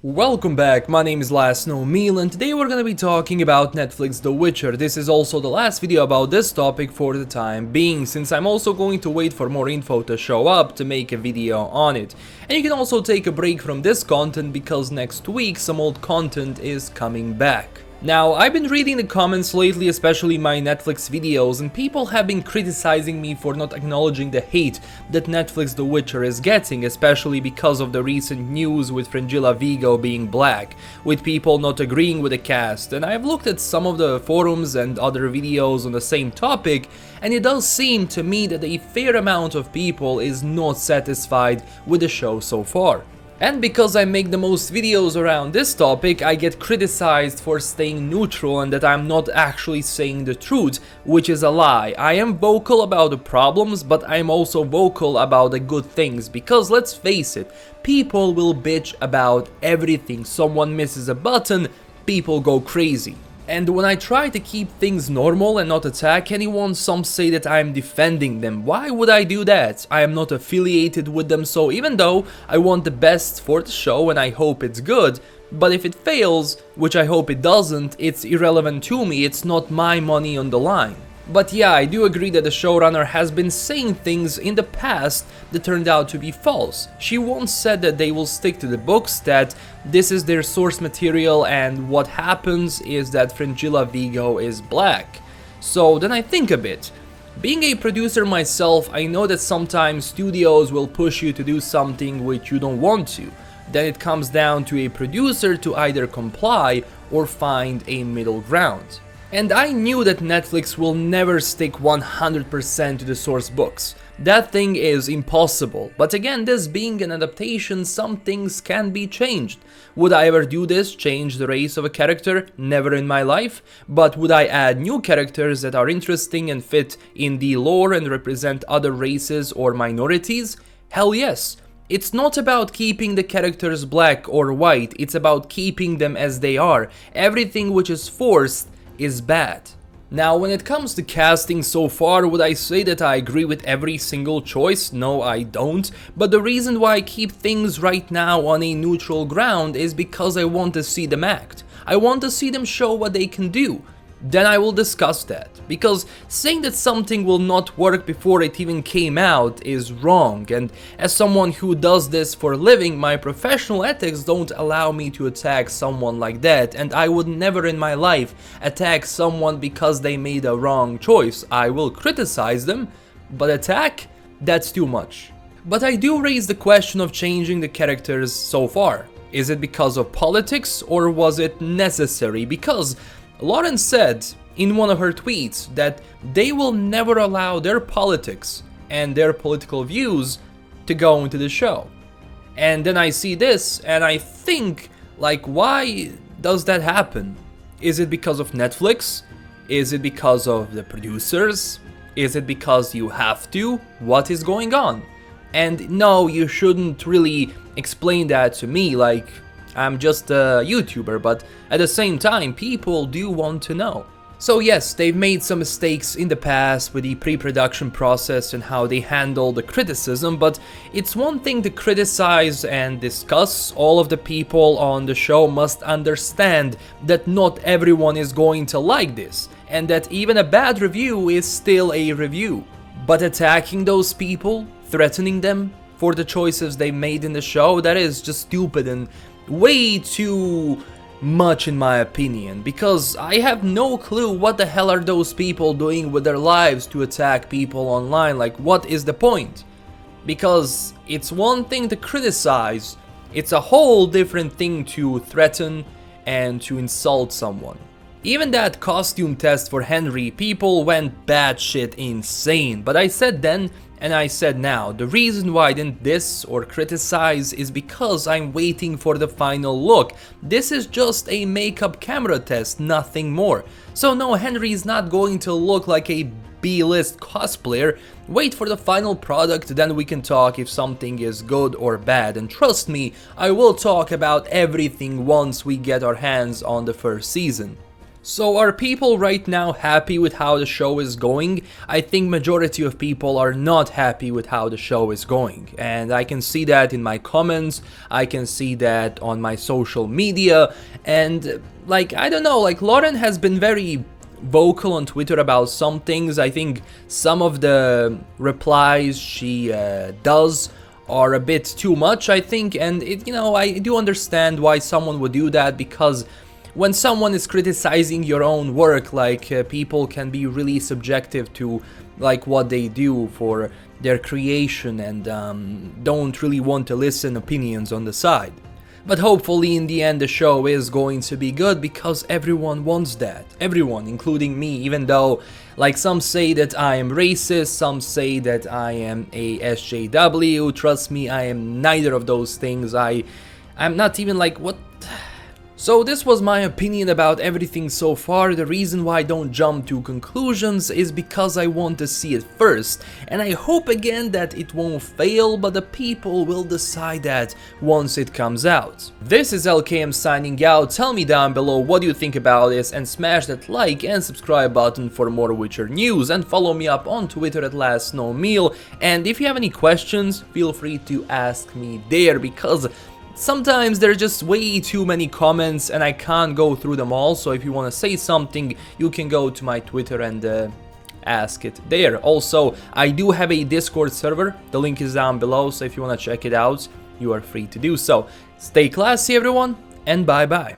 Welcome back, my name is LastKnownMeal and today we're gonna be talking about Netflix The Witcher. This is also the last video about this topic for the time being, since I'm also going to wait for more info to show up to make a video on it. And you can also take a break from this content because next week some old content is coming back. Now, I've been reading the comments lately, especially my Netflix videos, and people have been criticizing me for not acknowledging the hate that Netflix The Witcher is getting, especially because of the recent news with Fringilla Vigo being black, with people not agreeing with the cast, and I've looked at some of the forums and other videos on the same topic, and it does seem to me that a fair amount of people is not satisfied with the show so far. And because I make the most videos around this topic, I get criticized for staying neutral and that I'm not actually saying the truth, which is a lie. I am vocal about the problems, but I'm also vocal about the good things, because let's face it, people will bitch about everything. Someone misses a button, people go crazy. And when I try to keep things normal and not attack anyone, some say that I am defending them. Why would I do that? I am not affiliated with them, so even though I want the best for the show and I hope it's good, but if it fails, which I hope it doesn't, it's irrelevant to me, it's not my money on the line. But yeah, I do agree that the showrunner has been saying things in the past that turned out to be false. She once said that they will stick to the books, that this is their source material, and what happens is that Fringilla Vigo is black. So then I think a bit. Being a producer myself, I know that sometimes studios will push you to do something which you don't want to. Then it comes down to a producer to either comply or find a middle ground. And I knew that Netflix will never stick 100% to the source books. That thing is impossible. But again, this being an adaptation, some things can be changed. Would I ever do this, change the race of a character? Never in my life. But would I add new characters that are interesting and fit in the lore and represent other races or minorities? Hell yes. It's not about keeping the characters black or white, it's about keeping them as they are. Everything which is forced is bad. Now, when it comes to casting so far, would I say that I agree with every single choice? No, I don't. But the reason why I keep things right now on a neutral ground is because I want to see them act. I want to see them show what they can do. Then I will discuss that. Because saying that something will not work before it even came out is wrong, and as someone who does this for a living, my professional ethics don't allow me to attack someone like that, and I would never in my life attack someone because they made a wrong choice. I will criticize them, but attack? That's too much. But I do raise the question of changing the characters so far. Is it because of politics, or was it necessary? Because Lauren said in one of her tweets that they will never allow their politics and their political views to go into the show. And then I see this and I think, like, why does that happen? Is it because of Netflix? Is it because of the producers? Is it because you have to? What is going on? And no, you shouldn't really explain that to me, like I'm just a YouTuber, but at the same time, people do want to know. So yes, they've made some mistakes in the past with the pre-production process and how they handle the criticism, but it's one thing to criticize and discuss. All of the people on the show must understand that not everyone is going to like this, and that even a bad review is still a review. But attacking those people, threatening them for the choices they made in the show, that is just stupid and way too much in my opinion, because I have no clue what the hell are those people doing with their lives to attack people online. Like, what is the point? Because it's one thing to criticize, it's a whole different thing to threaten and to insult someone. Even that costume test for Henry, people went batshit insane, but I said then and I said now, the reason why I didn't diss or criticize is because I'm waiting for the final look. This is just a makeup camera test, nothing more. So no, Henry is not going to look like a B-list cosplayer. Wait for the final product, then we can talk if something is good or bad. And trust me, I will talk about everything once we get our hands on the first season. So are people right now happy with how the show is going? I think majority of people are not happy with how the show is going. And I can see that in my comments, I can see that on my social media, and like, I don't know, like Lauren has been very vocal on Twitter about some things. I think some of the replies she does are a bit too much, I think, and I do understand why someone would do that, because when someone is criticizing your own work, like people can be really subjective to like what they do for their creation, and don't really want to listen opinions on the side. But hopefully in the end the show is going to be good, because everyone wants that. Everyone, including me, even though like some say that I am racist, some say that I am a SJW. Trust me, I am neither of those things. I'm not even like, what? So this was my opinion about everything so far. The reason why I don't jump to conclusions is because I want to see it first, and I hope again that it won't fail, but the people will decide that once it comes out. This is LKM signing out. Tell me down below what you think about this, and smash that like and subscribe button for more Witcher news, and follow me up on Twitter at LastKnownMeal, and if you have any questions, feel free to ask me there, because sometimes there are just way too many comments and I can't go through them all. So if you want to say something, you can go to my Twitter and ask it there. Also, I do have a Discord server, the link is down below, so if you want to check it out, you are free to do so. Stay classy everyone, and bye bye.